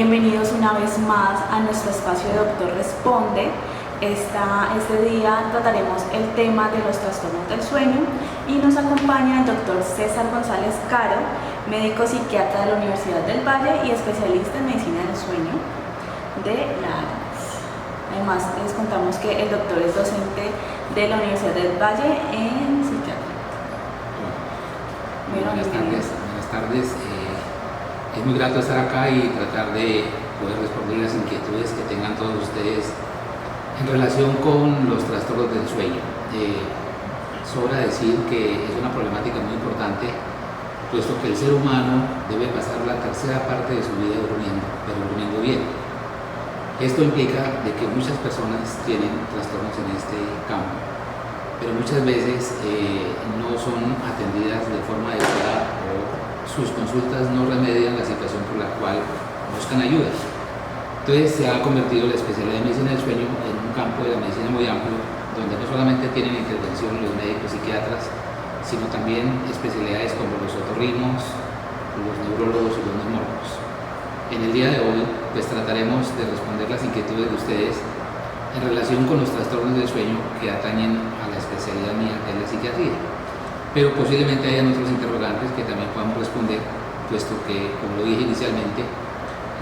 Bienvenidos una vez más a nuestro espacio de Doctor Responde. Este día trataremos el tema de los trastornos del sueño y nos acompaña el doctor César González Caro, médico psiquiatra de la Universidad del Valle y especialista en medicina del sueño de la ARAS. Además, les contamos que el doctor es docente de la Universidad del Valle en psiquiatría. Buenas tardes. Es muy grato estar acá y tratar de poder responder las inquietudes que tengan todos ustedes en relación con los trastornos del sueño. Sobra decir que es una problemática muy importante, puesto que el ser humano debe pasar la tercera parte de su vida durmiendo, pero durmiendo bien. Esto implica de que muchas personas tienen trastornos en este campo, pero muchas veces no son atendidas de forma adecuada o sus consultas no remedian la situación por la cual buscan ayuda. Entonces se ha convertido la especialidad de medicina del sueño en un campo de la medicina muy amplio, donde no solamente tienen intervención los médicos psiquiatras, sino también especialidades como los otorrinos, los neurólogos y los neumólogos. En el día de hoy pues trataremos de responder las inquietudes de ustedes en relación con los trastornos del sueño que atañen a la especialidad mía, que es la psiquiatría. Pero posiblemente hayan otros interrogantes que también podamos responder, puesto que, como lo dije inicialmente,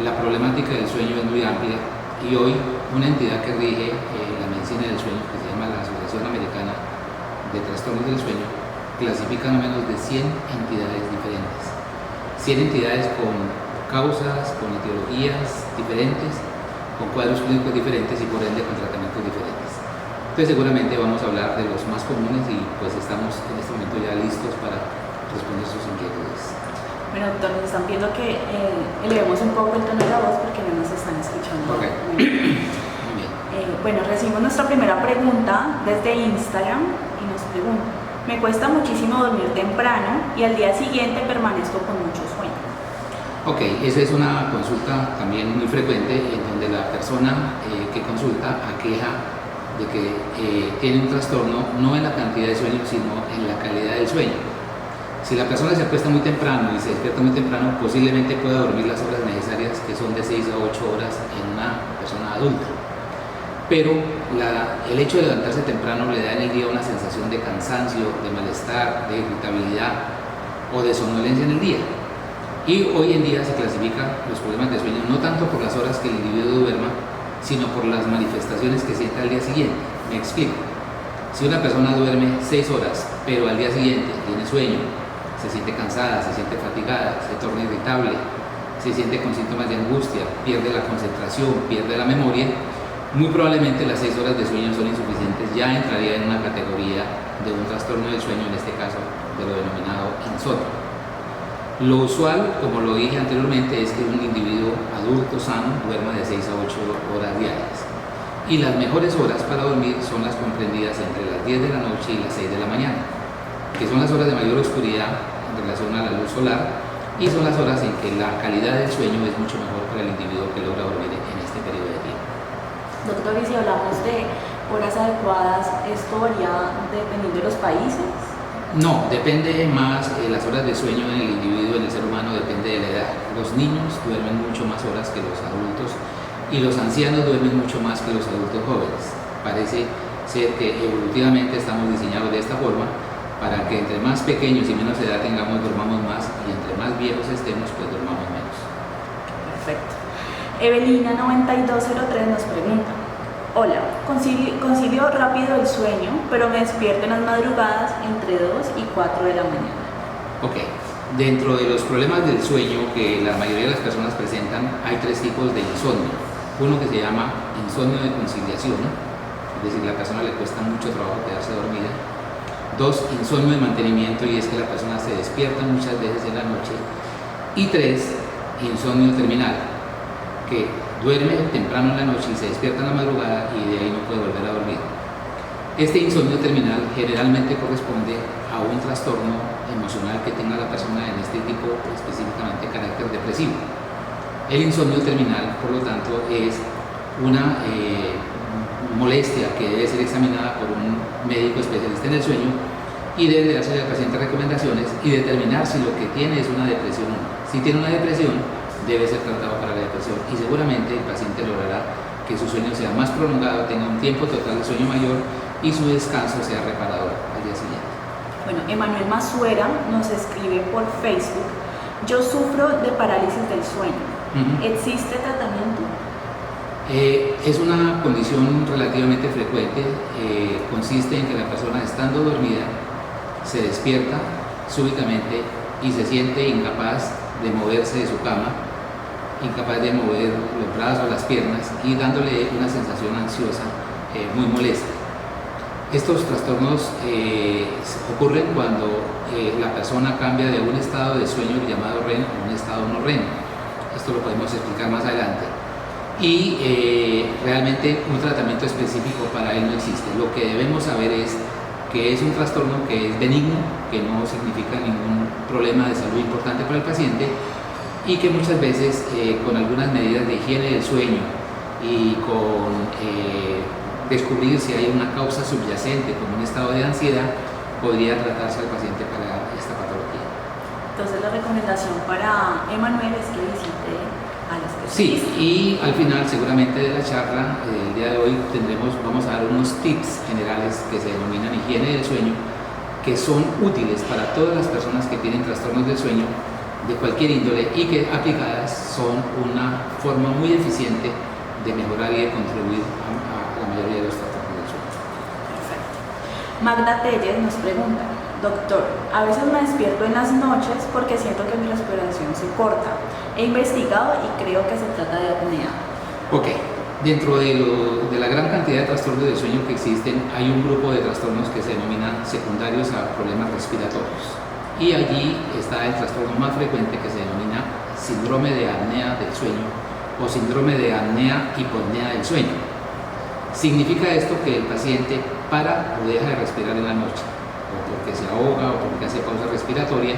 la problemática del sueño es muy amplia y hoy una entidad que rige la medicina del sueño, que se llama la Asociación Americana de Trastornos del Sueño, clasifica no menos de 100 entidades diferentes. 100 entidades con causas, con etiologías diferentes, con cuadros clínicos diferentes y por ende con tratamientos diferentes. Entonces seguramente vamos a hablar de los más comunes y pues estamos en este momento ya listos para responder sus inquietudes. Bueno, doctor, nos están pidiendo que elevemos un poco el tono de la voz porque no nos están escuchando. Correcto. Muy bien. Bueno, recibimos nuestra primera pregunta desde Instagram y nos pregunta: me cuesta muchísimo dormir temprano y al día siguiente permanezco con mucho sueño. Ok, esa es una consulta también muy frecuente en donde la persona que consulta aqueja de que tiene un trastorno no en la cantidad de sueño, sino en la calidad del sueño. Si la persona se acuesta muy temprano y se despierta muy temprano, posiblemente pueda dormir las horas necesarias, que son de 6 a 8 horas en una persona adulta. Pero el hecho de levantarse temprano le da en el día una sensación de cansancio, de malestar, de irritabilidad o de somnolencia en el día. Y hoy en día se clasifican los problemas de sueño no tanto por las horas que el individuo duerma, sino por las manifestaciones que sienta al día siguiente. Me explico. Si una persona duerme 6 horas, pero al día siguiente tiene sueño, se siente cansada, se siente fatigada, se torna irritable, se siente con síntomas de angustia, pierde la concentración, pierde la memoria, muy probablemente las 6 horas de sueño son insuficientes, ya entraría en una categoría de un trastorno del sueño, en este caso de lo denominado insomnio. Lo usual, como lo dije anteriormente, es que un individuo adulto sano duerma de 6 a 8 horas diarias. Y las mejores horas para dormir son las comprendidas entre las 10 de la noche y las 6 de la mañana, que son las horas de mayor oscuridad en relación a la luz solar y son las horas en que la calidad del sueño es mucho mejor para el individuo que logra dormir en este periodo de tiempo. Doctor, y si hablamos de horas adecuadas, ¿esto varía dependiendo de los países? No, depende más, las horas de sueño en el individuo, en el ser humano, depende de la edad. Los niños duermen mucho más horas que los adultos y los ancianos duermen mucho más que los adultos jóvenes. Parece ser que evolutivamente estamos diseñados de esta forma para que entre más pequeños y menos edad tengamos, dormamos más y entre más viejos estemos, pues dormamos menos. Perfecto. Evelina9203 nos pregunta: hola, concilio rápido el sueño, pero me despierto en las madrugadas entre 2 y 4 de la mañana. Ok, dentro de los problemas del sueño que la mayoría de las personas presentan, hay 3 tipos de insomnio. Uno que se llama insomnio de conciliación, es decir, la persona le cuesta mucho trabajo quedarse dormida. 2, insomnio de mantenimiento, y es que la persona se despierta muchas veces en la noche. Y 3, insomnio terminal, que duerme temprano en la noche y se despierta en la madrugada y de ahí no puede volver a dormir. Este insomnio terminal generalmente corresponde a un trastorno emocional que tenga la persona, en este tipo específicamente carácter depresivo. El insomnio terminal, por lo tanto, es una molestia que debe ser examinada por un médico especialista en el sueño y debe darse al paciente recomendaciones y determinar si lo que tiene es una depresión o no. Si tiene una depresión, debe ser tratado para la depresión y seguramente el paciente logrará que su sueño sea más prolongado, tenga un tiempo total de sueño mayor y su descanso sea reparador al día siguiente. Bueno, Emanuel Masuera nos escribe por Facebook: yo sufro de parálisis del sueño. ¿Existe tratamiento? Es una condición relativamente frecuente. Consiste en que la persona, estando dormida, se despierta súbitamente y se siente incapaz de moverse de su cama, incapaz de mover los brazos, las piernas, y dándole una sensación ansiosa muy molesta. Estos trastornos ocurren cuando la persona cambia de un estado de sueño llamado REM a un estado no REM. Esto lo podemos explicar más adelante. Y realmente un tratamiento específico para él no existe. Lo que debemos saber es que es un trastorno que es benigno, que no significa ningún problema de salud importante para el paciente, y que muchas veces con algunas medidas de higiene del sueño y con descubrir si hay una causa subyacente como un estado de ansiedad, podría tratarse al paciente para esta patología. Entonces la recomendación para Emanuel es que visite a la especialista. Sí, y al final seguramente de la charla el día de hoy vamos a dar unos tips generales que se denominan higiene del sueño, que son útiles para todas las personas que tienen trastornos del sueño de cualquier índole y que aplicadas son una forma muy eficiente de mejorar y de contribuir a la mayoría de los trastornos del sueño. Perfecto. Magda Telles nos pregunta: doctor, a veces me despierto en las noches porque siento que mi respiración se corta. He investigado y creo que se trata de apnea. Ok, dentro de la gran cantidad de trastornos del sueño que existen, hay un grupo de trastornos que se denominan secundarios a problemas respiratorios. Y allí está el trastorno más frecuente que se denomina síndrome de apnea del sueño o síndrome de apnea-hipopnea del sueño. Significa esto que el paciente para o deja de respirar en la noche, o porque se ahoga o porque hace pausa respiratoria,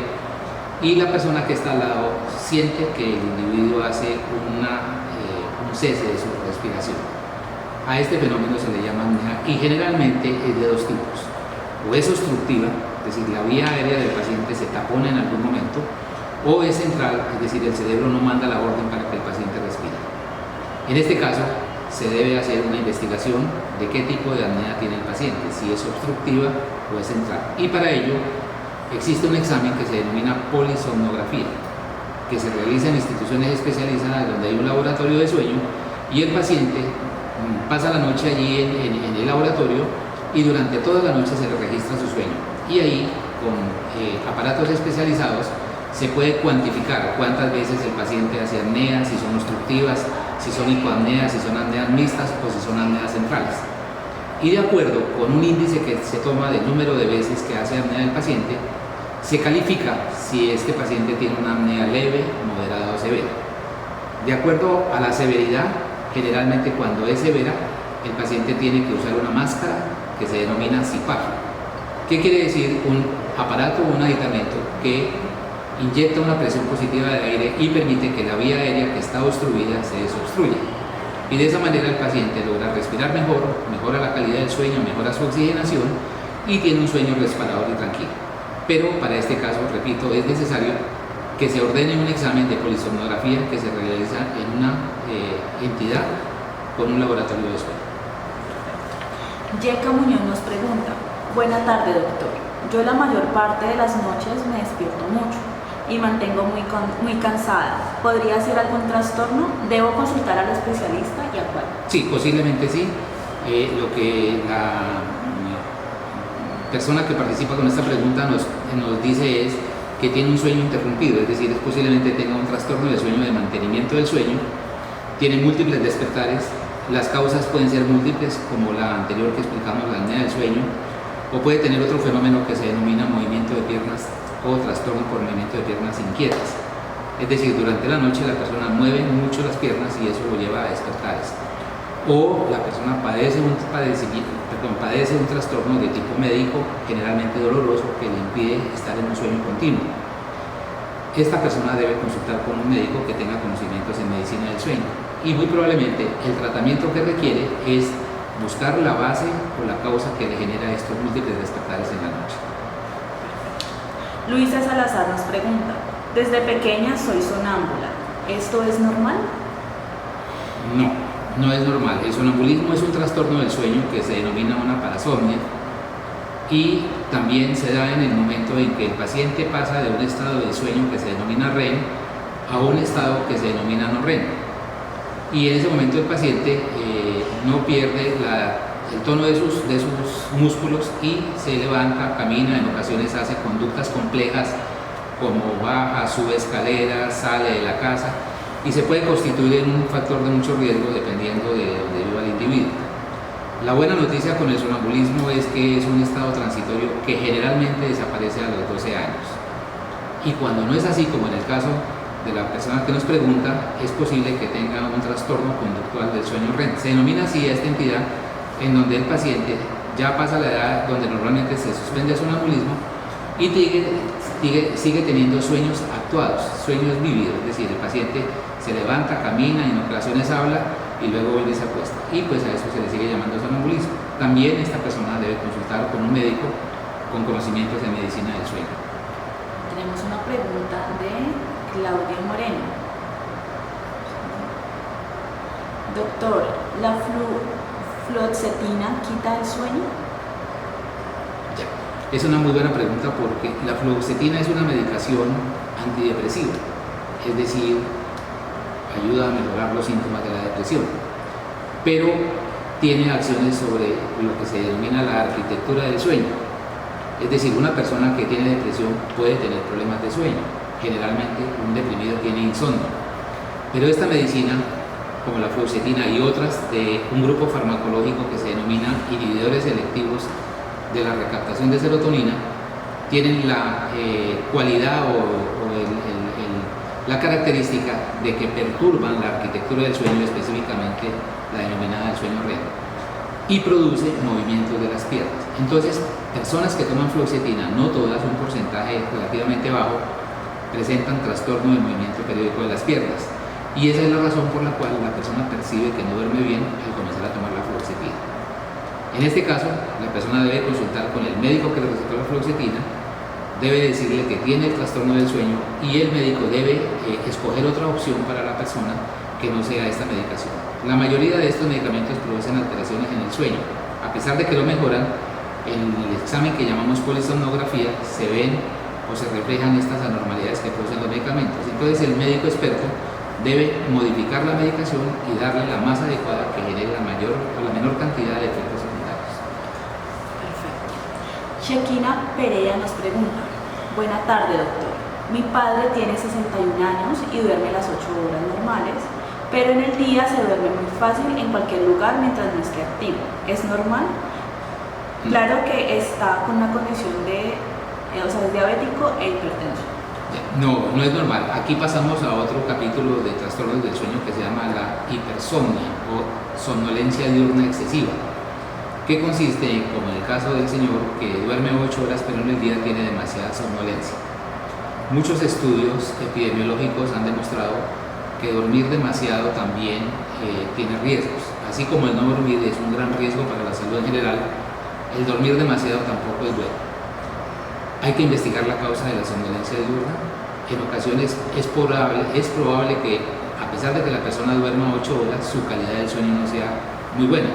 y la persona que está al lado siente que el individuo hace un cese de su respiración. A este fenómeno se le llama apnea y generalmente es de dos tipos: o es obstructiva, es decir, la vía aérea del paciente se tapona en algún momento, o es central, es decir, el cerebro no manda la orden para que el paciente respire. En este caso, se debe hacer una investigación de qué tipo de apnea tiene el paciente, si es obstructiva o es central. Y para ello existe un examen que se denomina polisomnografía, que se realiza en instituciones especializadas donde hay un laboratorio de sueño, y el paciente pasa la noche allí en el laboratorio y durante toda la noche se le registra su sueño. Y ahí, con aparatos especializados, se puede cuantificar cuántas veces el paciente hace apnea, si son obstructivas, si son hipoapneas, si son apneas mixtas o si son apneas centrales. Y de acuerdo con un índice que se toma del número de veces que hace apnea el paciente, se califica si este paciente tiene una apnea leve, moderada o severa. De acuerdo a la severidad, generalmente cuando es severa, el paciente tiene que usar una máscara que se denomina CPAP. ¿Qué quiere decir? Un aparato o un aditamento que inyecta una presión positiva de aire y permite que la vía aérea que está obstruida se desobstruya. Y de esa manera el paciente logra respirar mejor, mejora la calidad del sueño, mejora su oxigenación y tiene un sueño reparador y tranquilo. Pero para este caso, repito, es necesario que se ordene un examen de polisomnografía que se realiza en una entidad con un laboratorio de sueño. Yeka Muñoz nos pregunta: buena tarde, doctor. Yo la mayor parte de las noches me despierto mucho y mantengo muy cansada. ¿Podría ser algún trastorno? ¿Debo consultar al especialista y a cuál? Sí, posiblemente sí. Lo que la persona que participa con esta pregunta nos dice es que tiene un sueño interrumpido, es decir, posiblemente tenga un trastorno de sueño, de mantenimiento del sueño, tiene múltiples despertares. Las causas pueden ser múltiples, como la anterior que explicamos, la apnea del sueño, o puede tener otro fenómeno que se denomina movimiento de piernas o trastorno por movimiento de piernas inquietas. Es decir, durante la noche la persona mueve mucho las piernas y eso lo lleva a despertares. O la persona padece un trastorno de tipo médico, generalmente doloroso, que le impide estar en un sueño continuo. Esta persona debe consultar con un médico que tenga conocimientos en medicina del sueño. Y muy probablemente el tratamiento que requiere es buscar la base o la causa que le genera estos múltiples despertares en la noche. Luisa Salazar nos pregunta: desde pequeña soy sonámbula. ¿Esto es normal? No es normal. El sonambulismo es un trastorno del sueño que se denomina una parasomnia y también se da en el momento en que el paciente pasa de un estado de sueño que se denomina REM a un estado que se denomina no REM. Y en ese momento el paciente no pierde el tono de sus músculos y se levanta, camina, en ocasiones hace conductas complejas como baja, sube escaleras, sale de la casa y se puede constituir en un factor de mucho riesgo dependiendo de donde viva el individuo. La buena noticia con el sonambulismo es que es un estado transitorio que generalmente desaparece a los 12 años. Y cuando no es así, como en el caso de la persona que nos pregunta, es posible que tenga un trastorno conductual del sueño REM. Se denomina así a esta entidad en donde el paciente ya pasa la edad donde normalmente se suspende el sonambulismo y sigue teniendo sueños actuados, sueños vívidos, es decir, el paciente se levanta, camina, en ocasiones habla y luego vuelve y se acuesta. Y pues a eso se le sigue llamando sonambulismo. También esta persona debe consultar con un médico con conocimientos de medicina del sueño. Tenemos una pregunta de Claudia Moreno. Doctor, ¿la fluoxetina quita el sueño? Ya. Es una muy buena pregunta porque la fluoxetina es una medicación antidepresiva, es decir, ayuda a mejorar los síntomas de la depresión, pero tiene acciones sobre lo que se denomina la arquitectura del sueño. Es decir, una persona que tiene depresión puede tener problemas de sueño. Generalmente un deprimido tiene insomnio, pero esta medicina, como la fluoxetina y otras de un grupo farmacológico que se denomina inhibidores selectivos de la recaptación de serotonina, tienen la cualidad la característica de que perturban la arquitectura del sueño, específicamente la denominada del sueño REM, y produce movimientos de las piernas. Entonces, personas que toman fluoxetina, no todas, un porcentaje relativamente bajo, presentan trastorno del movimiento periódico de las piernas. Y esa es la razón por la cual la persona percibe que no duerme bien al comenzar a tomar la fluoxetina. En este caso, la persona debe consultar con el médico que le recetó la fluoxetina, debe decirle que tiene el trastorno del sueño y el médico debe escoger otra opción para la persona que no sea esta medicación. La mayoría de estos medicamentos producen alteraciones en el sueño. A pesar de que lo mejoran, en el examen que llamamos polisomnografía se ven o se reflejan estas anormalidades que producen los medicamentos. Entonces el médico experto debe modificar la medicación y darle la más adecuada que genere la mayor o la menor cantidad de efectos secundarios. Perfecto. Shekina Perea nos pregunta: buena tarde, doctor. Mi padre tiene 61 años y duerme las 8 horas normales, pero en el día se duerme muy fácil en cualquier lugar mientras no esté activo. ¿Es normal? Claro que está con una condición es diabético e hipertenso. No es normal. Aquí pasamos a otro capítulo de trastornos del sueño que se llama la hipersomnia o somnolencia diurna excesiva, que consiste, como en el caso del señor, que duerme 8 horas pero en el día tiene demasiada somnolencia. Muchos estudios epidemiológicos han demostrado que dormir demasiado también tiene riesgos. Así como el no dormir es un gran riesgo para la salud en general, el dormir demasiado tampoco es bueno. Hay que investigar la causa de la somnolencia diurna. En ocasiones es probable que, a pesar de que la persona duerma 8 horas, su calidad del sueño no sea muy buena.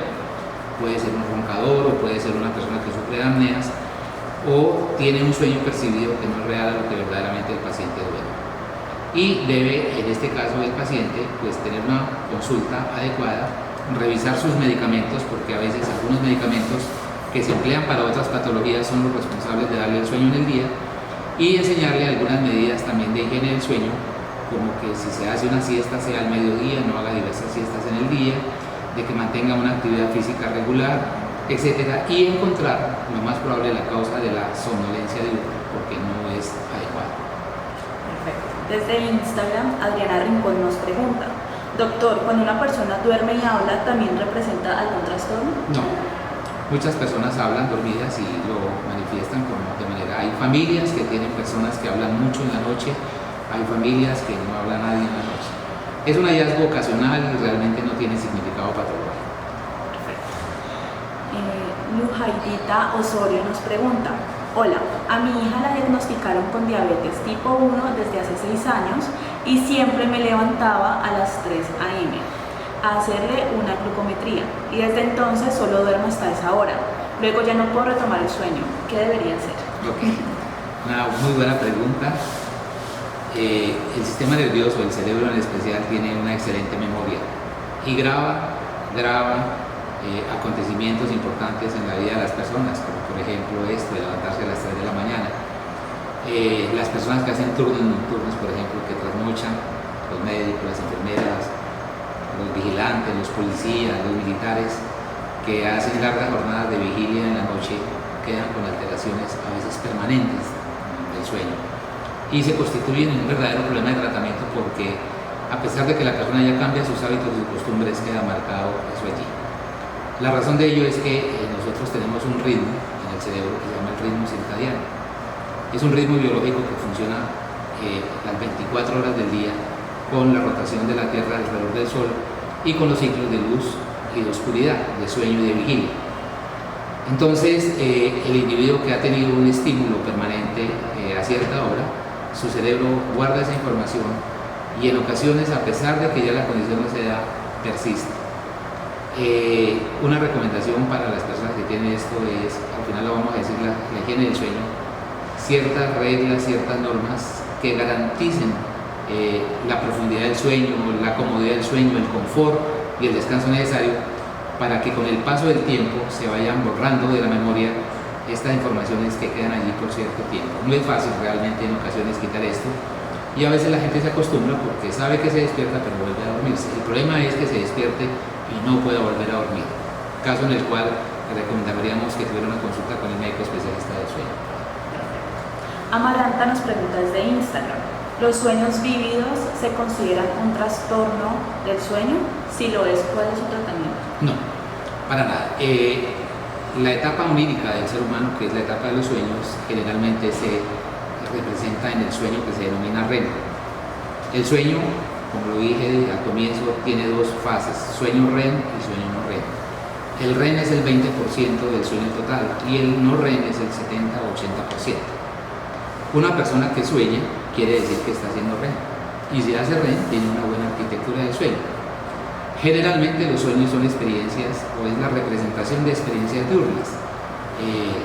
Puede ser un roncador o puede ser una persona que sufre de apneas o tiene un sueño percibido que no es real a lo que verdaderamente el paciente duerme. Y debe, en este caso del paciente, pues tener una consulta adecuada, revisar sus medicamentos, porque a veces algunos medicamentos que se emplean para otras patologías son los responsables de darle el sueño en el día, y enseñarle algunas medidas también de higiene del sueño, como que si se hace una siesta sea al mediodía, no haga diversas siestas en el día, de que mantenga una actividad física regular, etcétera, y encontrar lo más probable la causa de la somnolencia diurna, porque no es adecuada. Perfecto. Desde Instagram, Adriana Rincón nos pregunta: doctor, cuando una persona duerme y habla, ¿también representa algún trastorno? No. Muchas personas hablan dormidas y lo manifiestan de manera. Hay familias que tienen personas que hablan mucho en la noche, hay familias que no habla nadie en la noche. Es un hallazgo ocasional y realmente no tiene significado patológico. Perfecto. Lujaidita Osorio nos pregunta: hola, a mi hija la diagnosticaron con diabetes tipo 1 desde hace 6 años y siempre me levantaba a las 3 a.m. a hacerle una glucometría y desde entonces solo duermo hasta esa hora. Luego ya no puedo retomar el sueño. ¿Qué debería hacer? Ok, una muy buena pregunta. El sistema nervioso, el cerebro en especial, tiene una excelente memoria y graba acontecimientos importantes en la vida de las personas, como por ejemplo esto de levantarse a las 3 de la mañana. Las personas que hacen turnos nocturnos, por ejemplo, que trasnochan, los médicos, las enfermeras, los vigilantes, los policías, los militares, que hacen largas jornadas de vigilia en la noche, quedan con alteraciones a veces permanentes del sueño y se constituyen en un verdadero problema de tratamiento, porque a pesar de que la persona ya cambia sus hábitos y sus costumbres, queda marcado eso allí. La razón de ello es que nosotros tenemos un ritmo en el cerebro que se llama el ritmo circadiano. Es un ritmo biológico que funciona las 24 horas del día con la rotación de la Tierra alrededor del Sol y con los ciclos de luz y de oscuridad, de sueño y de vigilia. Entonces, el individuo que ha tenido un estímulo permanente a cierta hora, su cerebro guarda esa información y en ocasiones, a pesar de que ya la condición no se da, persiste. Una recomendación para las personas que tienen esto es, al final lo vamos a decir, la higiene del sueño, ciertas reglas, ciertas normas que garanticen la profundidad del sueño, la comodidad del sueño, el confort y el descanso necesario para que con el paso del tiempo se vayan borrando de la memoria estas informaciones que quedan allí por cierto tiempo. No es fácil realmente en ocasiones quitar esto y a veces la gente se acostumbra porque sabe que se despierta pero vuelve a dormirse. El problema es que se despierte y no pueda volver a dormir, caso en el cual le recomendaríamos que tuviera una consulta con el médico especialista del sueño. Amaranta nos pregunta desde Instagram: ¿los sueños vívidos se consideran un trastorno del sueño? Si lo es, ¿cuál es su tratamiento? No, para nada. La etapa onírica del ser humano, que es la etapa de los sueños, generalmente se representa en el sueño que se denomina REM. El sueño, como lo dije al comienzo, tiene dos fases: sueño REM y sueño no REM. El REM es el 20% del sueño total y el no REM es el 70 o 80%. Una persona que sueña quiere decir que está haciendo REM, y si hace REM tiene una buena arquitectura del sueño. Generalmente los sueños son experiencias o es la representación de experiencias diurnas.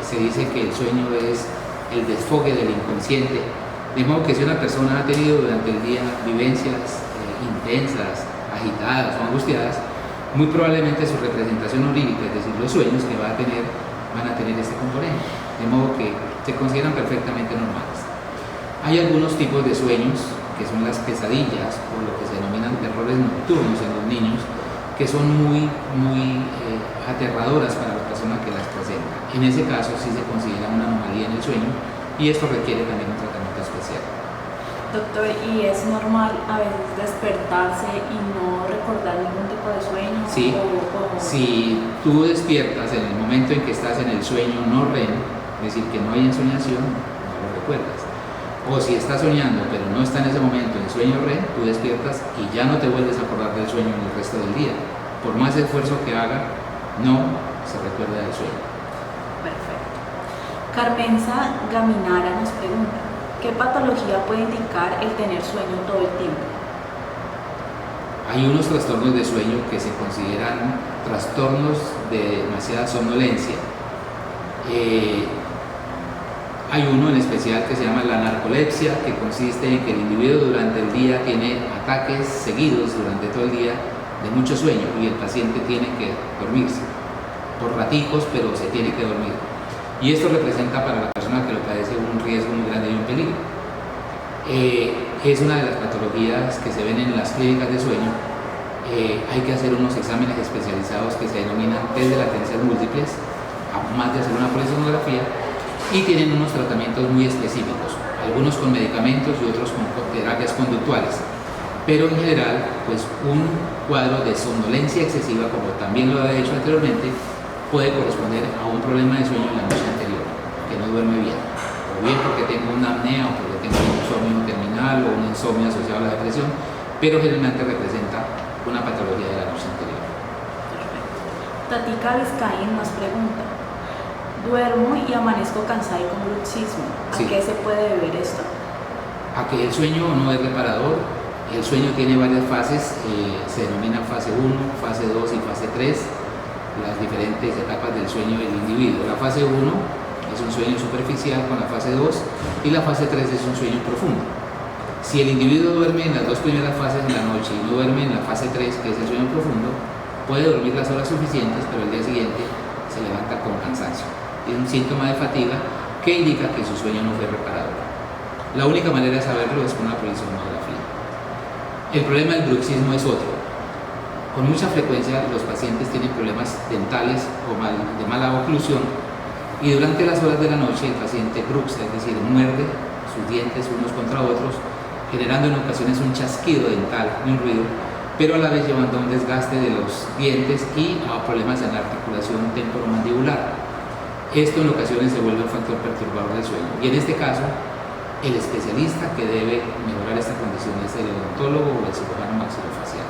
Se dice que el sueño es el desfogue del inconsciente, de modo que si una persona ha tenido durante el día vivencias intensas, agitadas o angustiadas, muy probablemente su representación onírica, es decir, los sueños que van a tener este componente, de modo que se consideran perfectamente normales. Hay algunos tipos de sueños, que son las pesadillas o lo que se denominan terrores nocturnos en los niños, que son muy aterradoras para la persona que las presenta. En ese caso sí se considera una anomalía en el sueño y esto requiere también un tratamiento especial. Doctor, ¿y es normal a veces despertarse y no recordar ningún tipo de sueño? Sí, si tú despiertas en el momento en que estás en el sueño no REM, es decir, que no hay ensoñación, no lo recuerdas. O si estás soñando pero no está en ese momento en sueño REM, tú despiertas y ya no te vuelves a acordar del sueño en el resto del día. Por más esfuerzo que haga, no se recuerda del sueño. Perfecto. Carmenza Gaminara nos pregunta: ¿qué patología puede indicar el tener sueño todo el tiempo? Hay unos trastornos de sueño que se consideran trastornos de demasiada somnolencia. Hay uno en especial que se llama la narcolepsia, que consiste en que el individuo durante el día tiene ataques seguidos durante todo el día de mucho sueño y el paciente tiene que dormirse por raticos, pero se tiene que dormir. Y esto representa para la persona que lo padece un riesgo muy grande y un peligro. Es una de las patologías que se ven en las clínicas de sueño. Hay que hacer unos exámenes especializados que se denominan test de latencias múltiples, más de hacer una polisonografía, y tienen unos tratamientos muy específicos, algunos con medicamentos y otros con terapias conductuales. Pero en general, pues un cuadro de somnolencia excesiva, como también lo había dicho anteriormente, puede corresponder a un problema de sueño en la noche anterior, que no duerme bien, o bien porque tengo una apnea o porque tengo un insomnio terminal o un insomnio asociado a la depresión, pero generalmente representa una patología de la noche anterior. Perfecto. Tatica Vizcaín nos pregunta: duermo y amanezco cansada y con bruxismo. ¿A Sí. qué se puede deber esto? A que el sueño no es reparador, El sueño tiene varias fases, se denomina fase 1, fase 2 y fase 3, las diferentes etapas del sueño del individuo. La fase 1 es un sueño superficial con la fase 2 y la fase 3 es un sueño profundo. Si el individuo duerme en las dos primeras fases de la noche y no duerme en la fase 3, que es el sueño profundo, puede dormir las horas suficientes, pero el día siguiente se levanta con cansancio. Es un síntoma de fatiga que indica que su sueño no fue reparador. La única manera de saberlo es con una polisomnografía. El problema del bruxismo es otro. Con mucha frecuencia los pacientes tienen problemas dentales o de mala oclusión y durante las horas de la noche el paciente bruxa, es decir, muerde sus dientes unos contra otros, generando en ocasiones un chasquido dental y un ruido, pero a la vez llevando a un desgaste de los dientes y a problemas en la articulación temporomandibular. Esto en ocasiones se vuelve un factor perturbador del sueño. Y en este caso, el especialista que debe mejorar esta condición es el odontólogo o el cirujano maxilofacial.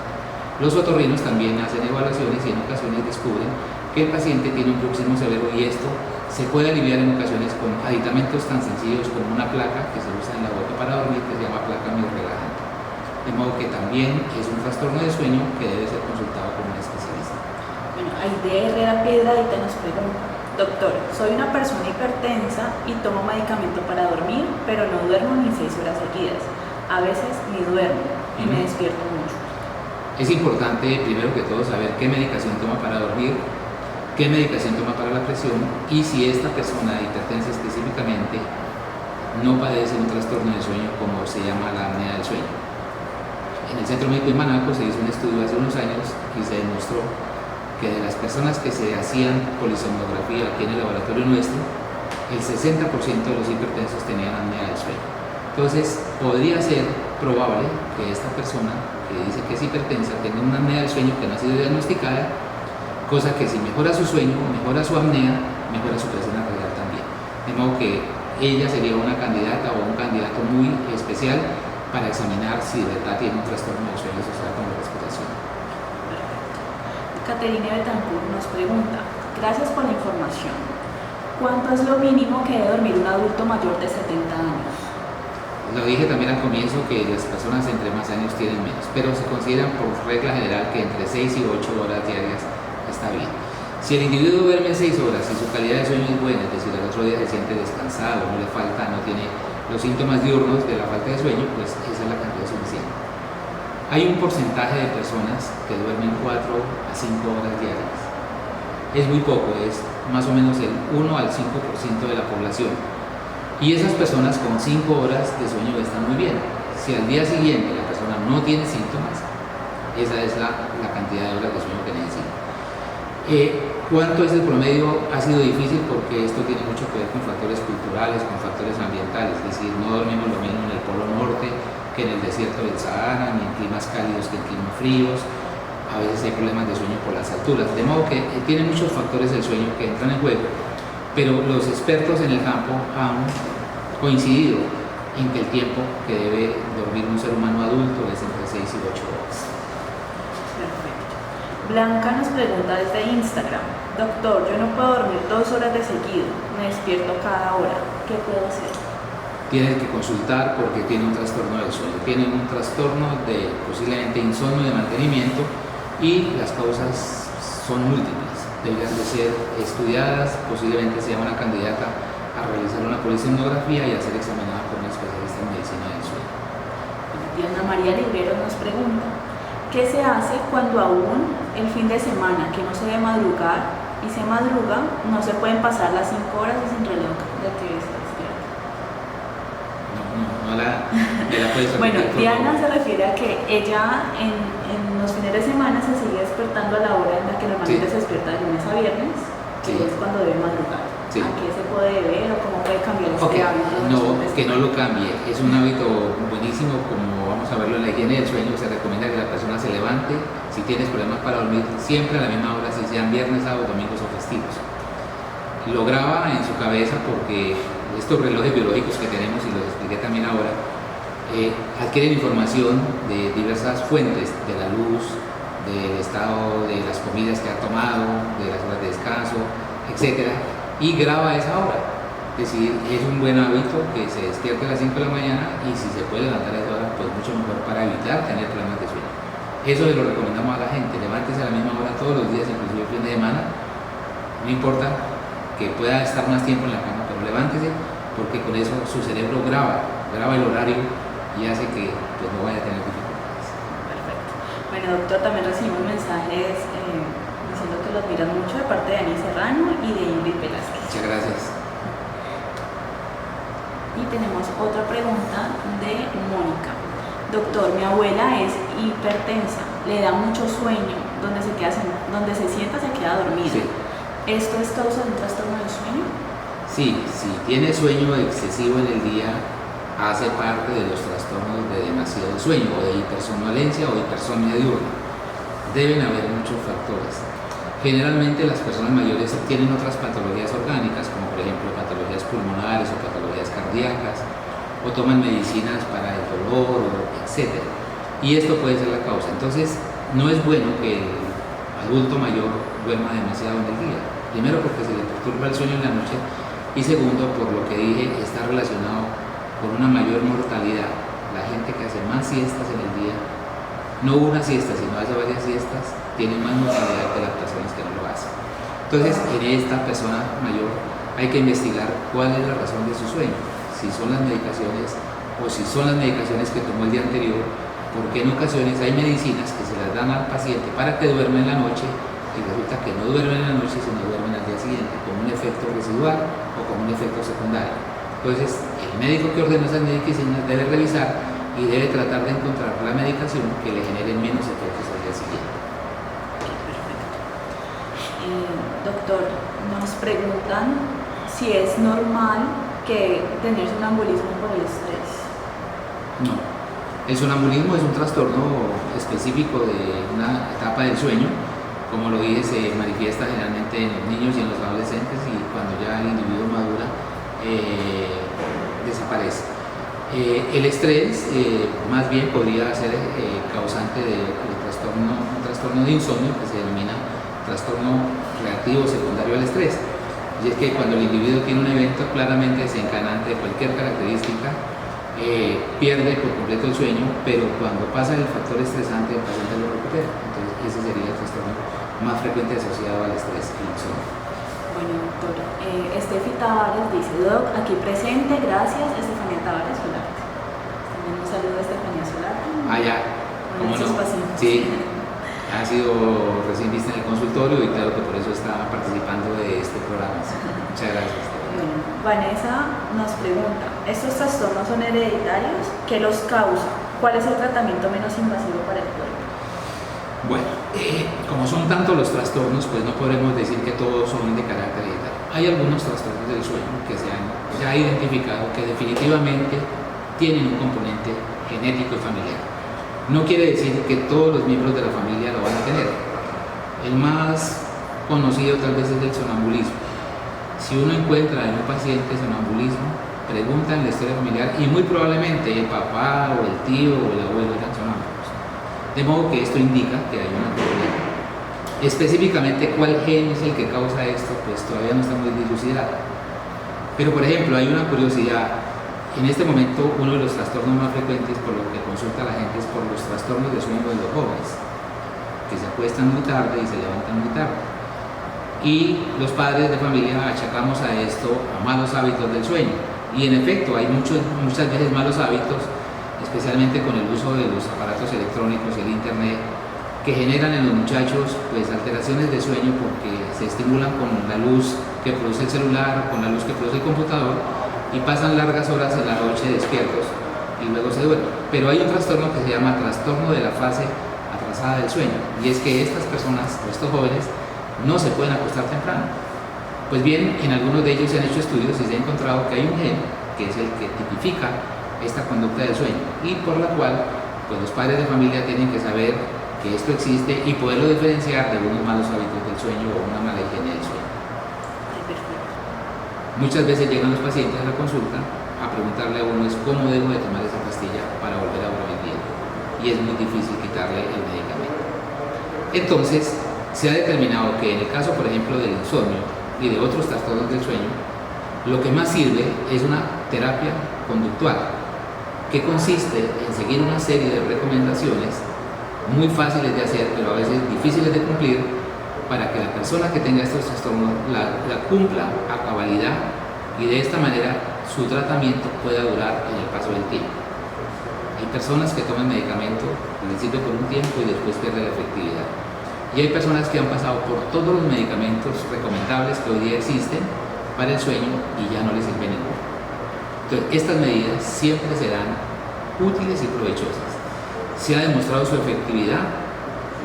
Los otorrinos también hacen evaluaciones y en ocasiones descubren que el paciente tiene un bruxismo severo y esto se puede aliviar en ocasiones con aditamentos tan sencillos como una placa que se usa en la boca para dormir que se llama placa miorrelajante. De modo que también es un trastorno de sueño que debe ser consultado con un especialista. Bueno, Aide Herrera Piedradita nos pregunta: doctor, soy una persona hipertensa y tomo medicamento para dormir, pero no duermo ni 6 horas seguidas. A veces ni duermo y me despierto mucho. Es importante, primero que todo, saber qué medicación toma para dormir, qué medicación toma para la presión y si esta persona hipertensa específicamente no padece un trastorno de sueño como se llama la apnea del sueño. En el Centro Médico de Manaco se hizo un estudio hace unos años y se demostró que de las personas que se hacían polisomnografía aquí en el laboratorio nuestro, el 60% de los hipertensos tenían apnea del sueño. Entonces, podría ser probable que esta persona que dice que es hipertensa tenga una apnea del sueño que no ha sido diagnosticada, cosa que si mejora su sueño, mejora su apnea, mejora su presión arterial también. De modo que ella sería una candidata o un candidato muy especial para examinar si de verdad tiene un trastorno del sueño asociado con la respiración. Caterina Betancourt nos pregunta: gracias por la información. ¿Cuánto es lo mínimo que debe dormir un adulto mayor de 70 años? Lo dije también al comienzo que las personas entre más años tienen menos, pero se consideran por regla general que entre 6 y 8 horas diarias está bien. Si el individuo duerme 6 horas y su calidad de sueño es buena, es decir, al otro día se siente descansado, no le falta, no tiene los síntomas diurnos de la falta de sueño, pues esa es la cantidad suficiente. Hay un porcentaje de personas que duermen 4 a 5 horas diarias. Es muy poco, es más o menos el 1 al 5% de la población. Y esas personas con 5 horas de sueño están muy bien. Si al día siguiente la persona no tiene síntomas, esa es la cantidad de horas de sueño que necesita. ¿Cuánto es el promedio? Ha sido difícil porque esto tiene mucho que ver con factores culturales, con factores ambientales. Es decir, no dormimos lo mismo en el Polo Norte que en el desierto del Sahara, ni en climas cálidos que en climas fríos. A veces hay problemas de sueño por las alturas. De modo que tiene muchos factores del sueño que entran en juego. Pero los expertos en el campo han coincidido en que el tiempo que debe dormir un ser humano adulto es entre 6 y 8 horas. Perfecto. Blanca nos pregunta desde Instagram: doctor, yo no puedo dormir 2 horas de seguido, me despierto cada hora, ¿qué puedo hacer? Tiene que consultar porque tiene un trastorno del sueño, tiene un trastorno de posiblemente insomnio de mantenimiento y las causas son múltiples. Deberían de ser estudiadas, posiblemente sea una candidata a realizar una polisomnografía y a ser examinada por un especialista en medicina del sueño. Diana María Libreros nos pregunta: ¿qué se hace cuando aún el fin de semana, que no se debe madrugar y se madruga, no se pueden pasar las 5 horas sin reloj de que se despierta? No la puedes repetir. Bueno, Diana se refiere a que ella en los fines de semana se sigue despertando a la hora en la que normalmente se despierta de lunes a viernes, que es cuando debe madrugar. Sí. ¿A qué se puede deber o cómo puede cambiar este hábito? No, que no lo cambie. Es un hábito buenísimo, como vamos a verlo en la higiene del sueño. Se recomienda que la persona se levante, si tienes problemas para dormir, siempre a la misma hora, si sean viernes, sábados, domingos o festivos. Lo graba en su cabeza porque estos relojes biológicos que tenemos, y los expliqué también ahora, adquieren información de diversas fuentes, de la luz, del estado de las comidas que ha tomado, de las horas de descanso, etc. Y graba esa hora. Decir, es un buen hábito que se despierte a las 5 de la mañana y si se puede levantar a esa hora, pues mucho mejor para evitar tener problemas de sueño. Eso se lo recomendamos a la gente, levántese a la misma hora todos los días, inclusive el fin de semana, no importa que pueda estar más tiempo en la cama, pero levántese porque con eso su cerebro graba el horario y hace que pues, no vaya a tener dificultades. Perfecto. Bueno, doctor, también recibimos mensajes diciendo que los miran mucho de parte de Ani Serrano y de Ingrid Velázquez. Muchas gracias. Y tenemos otra pregunta de Mónica. Doctor, mi abuela es hipertensa, le da mucho sueño, donde se sienta se queda dormida. Sí. ¿Esto es causa de un trastorno del sueño? Sí, si tiene sueño excesivo en el día, hace parte de los trastornos de demasiado sueño o de hipersomnolencia o hipersomnia diurna. Deben haber muchos factores. Generalmente las personas mayores tienen otras patologías orgánicas, como por ejemplo patologías pulmonares o patologías cardíacas, o toman medicinas para el dolor, etc. Y esto puede ser la causa. Entonces, no es bueno que el adulto mayor duerma demasiado en el día. Primero porque se le perturba el sueño en la noche y segundo, por lo que dije, está relacionado con una mayor mortalidad. La gente que hace más siestas en el día, no una siesta, sino hace varias siestas, tiene más mortalidad que las personas que no lo hacen. Entonces, en esta persona mayor hay que investigar cuál es la razón de su sueño. Si son las medicaciones o si son las medicaciones que tomó el día anterior, porque en ocasiones hay medicinas que se las dan al paciente para que duerma en la noche y resulta que no duermen en la noche sino duermen al día siguiente con un efecto residual o con un efecto secundario. Entonces el médico que ordenó esas medicinas debe revisar y debe tratar de encontrar la medicación que le genere menos efectos al día siguiente. Doctor, nos preguntan si es normal que tener sonambulismo por el estrés. No, el sonambulismo es un trastorno específico de una etapa del sueño. Como lo dije, se manifiesta generalmente en los niños y en los adolescentes y cuando ya el individuo madura desaparece. El estrés más bien podría ser causante de un trastorno de insomnio que se denomina trastorno reactivo secundario al estrés. Y es que cuando el individuo tiene un evento claramente desencadenante de cualquier característica, pierde por completo el sueño, pero cuando pasa el factor estresante, el paciente lo recupera. Entonces, ese sería el trastorno más frecuente asociado al estrés, el insomnio. Bueno, doctor, Estefi Tavares dice, Doc, aquí presente, gracias, Estefanía Tavares Solarte. También un saludo a Estefanía Solarte. Ah, ya, ¿Cómo no? Sí. Ha sido recién vista en el consultorio y claro que por eso está participando de este programa. Muchas gracias. Bueno, Vanessa nos pregunta, ¿estos trastornos son hereditarios? ¿Qué los causa? ¿Cuál es el tratamiento menos invasivo para el cuerpo? Bueno, como son tantos los trastornos, pues no podremos decir que todos son de carácter hereditario. Hay algunos trastornos del sueño que se han ya identificado que definitivamente tienen un componente genético y familiar. No quiere decir que todos los miembros de la familia lo van a tener. El más conocido tal vez es el sonambulismo. Si uno encuentra en un paciente sonambulismo, pregunta en la historia familiar y muy probablemente el papá o el tío o el abuelo eran sonámbulos. De modo que esto indica que hay una componente. Específicamente cuál gen es el que causa esto, pues todavía no está muy dilucidado. Pero por ejemplo, hay una curiosidad. En este momento, uno de los trastornos más frecuentes por lo que consulta la gente es por los trastornos de sueño de los jóvenes, que se acuestan muy tarde y se levantan muy tarde. Y los padres de familia achacamos a esto a malos hábitos del sueño. Y en efecto, hay muchas veces malos hábitos, especialmente con el uso de los aparatos electrónicos y el internet, que generan en los muchachos pues alteraciones de sueño porque se estimulan con la luz que produce el celular, con la luz que produce el computador, y pasan largas horas en la noche despiertos y luego se duermen. Pero hay un trastorno que se llama trastorno de la fase atrasada del sueño, y es que estas personas o estos jóvenes no se pueden acostar temprano. Pues bien, en algunos de ellos se han hecho estudios y se ha encontrado que hay un gen que es el que tipifica esta conducta del sueño y por la cual pues los padres de familia tienen que saber que esto existe y poderlo diferenciar de unos malos hábitos del sueño o una mala higiene del sueño. Muchas veces llegan los pacientes a la consulta a preguntarle a uno es cómo debo de tomar esa pastilla para volver a dormir bien, y es muy difícil quitarle el medicamento. Entonces se ha determinado que en el caso por ejemplo del insomnio y de otros trastornos del sueño, Lo que más sirve es una terapia conductual, que consiste en seguir una serie de recomendaciones muy fáciles de hacer, pero a veces difíciles de cumplir, para que la persona que tenga estos trastornos la cumpla a cabalidad y de esta manera su tratamiento pueda durar en el paso del tiempo. Hay personas que toman medicamento, les sirve por un tiempo y después pierde la efectividad. Y hay personas que han pasado por todos los medicamentos recomendables que hoy día existen para el sueño y ya no les sirve ninguno. Entonces, estas medidas siempre serán útiles y provechosas. Se ha demostrado su efectividad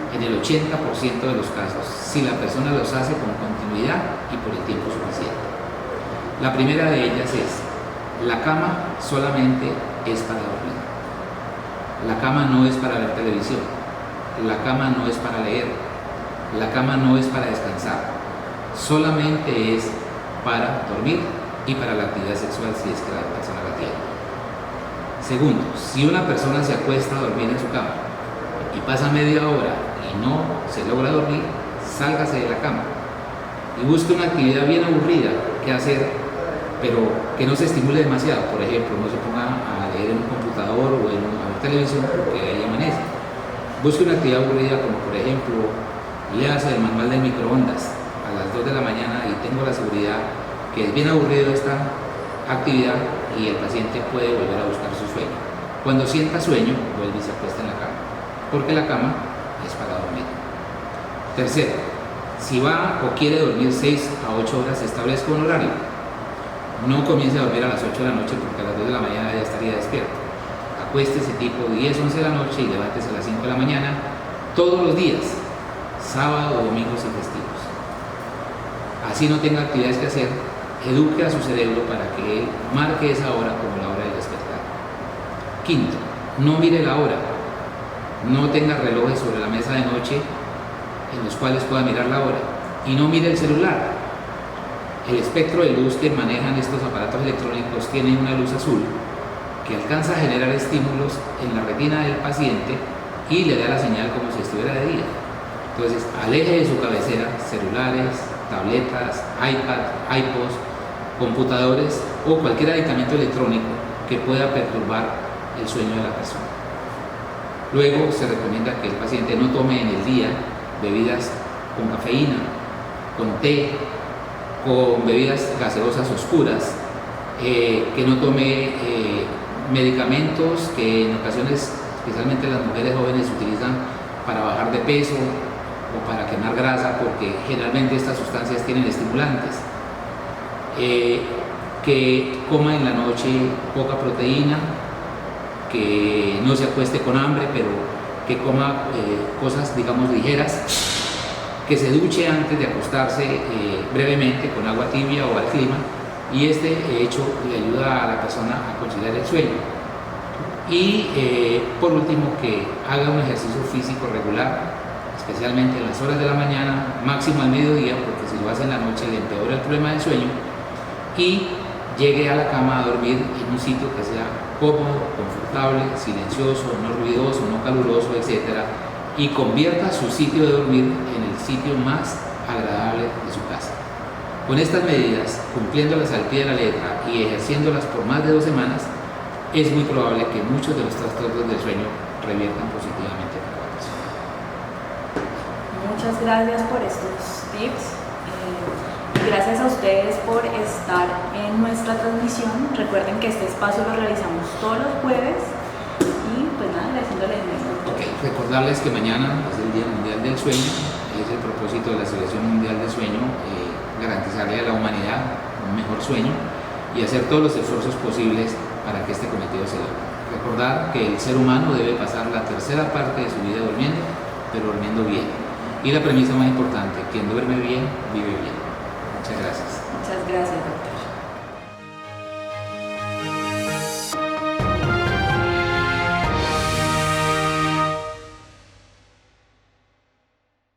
en el 80% de los casos si la persona los hace con continuidad y por el tiempo suficiente. La primera de ellas es: la cama solamente es para dormir. La cama no es para ver televisión, la cama no es para leer, la cama no es para descansar, solamente es para dormir y para la actividad sexual si es que la persona la tiene. Segundo, si una persona se acuesta a dormir en su cama y pasa media hora y no se logra dormir, sálgase de la cama y busque una actividad bien aburrida que hacer, pero que no se estimule demasiado. Por ejemplo, no se ponga a leer en un computador o a ver televisión porque ahí amanece. Busque una actividad aburrida como, por ejemplo, léase el manual del microondas a las 2 de la mañana y tengo la seguridad que es bien aburrido esta actividad y el paciente puede volver a buscar su sueño. Cuando sienta sueño, vuelve y se acuesta en la cama, porque la cama es para dormir. Tercero, si va o quiere dormir 6 a 8 horas, establezca un horario. No comience a dormir a las 8 de la noche porque a las 2 de la mañana ya estaría despierto. Acuéstese tipo 10, 11 de la noche y levántese a las 5 de la mañana todos los días, sábado, domingos y festivos. Así no tenga actividades que hacer, eduque a su cerebro para que él marque esa hora como la hora del despertar. Quinto, no mire la hora. No tenga relojes sobre la mesa de noche en los cuales pueda mirar la hora. Y no mire el celular. El espectro de luz que manejan estos aparatos electrónicos tiene una luz azul que alcanza a generar estímulos en la retina del paciente y le da la señal como si estuviera de día. Entonces, aleje de su cabecera celulares, tabletas, iPad, iPods, computadores o cualquier aditamiento electrónico que pueda perturbar el sueño de la persona. Luego, se recomienda que el paciente no tome en el día bebidas con cafeína, con té, con bebidas gaseosas oscuras, que no tome medicamentos que en ocasiones, especialmente las mujeres jóvenes, utilizan para bajar de peso o para quemar grasa, porque generalmente estas sustancias tienen estimulantes. Que coma en la noche poca proteína, que no se acueste con hambre, pero que coma cosas, digamos, ligeras, que se duche antes de acostarse brevemente con agua tibia o al clima, y este hecho le ayuda a la persona a conciliar el sueño. Y por último, que haga un ejercicio físico regular, especialmente en las horas de la mañana, máximo al mediodía, porque si lo hace en la noche le empeora el problema del sueño, y llegue a la cama a dormir en un sitio que sea cómodo, confortable, silencioso, no ruidoso, no caluroso, etc. Y convierta su sitio de dormir en el sitio más agradable de su casa. Con estas medidas, cumpliéndolas al pie de la letra y ejerciéndolas por más de 2 semanas, es muy probable que muchos de los trastornos del sueño reviertan positivamente para la persona. Muchas gracias por estos tips. Gracias a ustedes por estar en nuestra transmisión. Recuerden que este espacio lo realizamos todos los jueves y pues nada, agradeciéndoles nuestro. Ok, recordarles que mañana es el Día Mundial del Sueño, es el propósito de la Asociación Mundial del Sueño, garantizarle a la humanidad un mejor sueño y hacer todos los esfuerzos posibles para que este cometido se logre. Recordar que el ser humano debe pasar la tercera parte de su vida durmiendo, pero durmiendo bien. Y la premisa más importante, quien duerme bien, vive bien. Muchas gracias. Muchas gracias, doctor.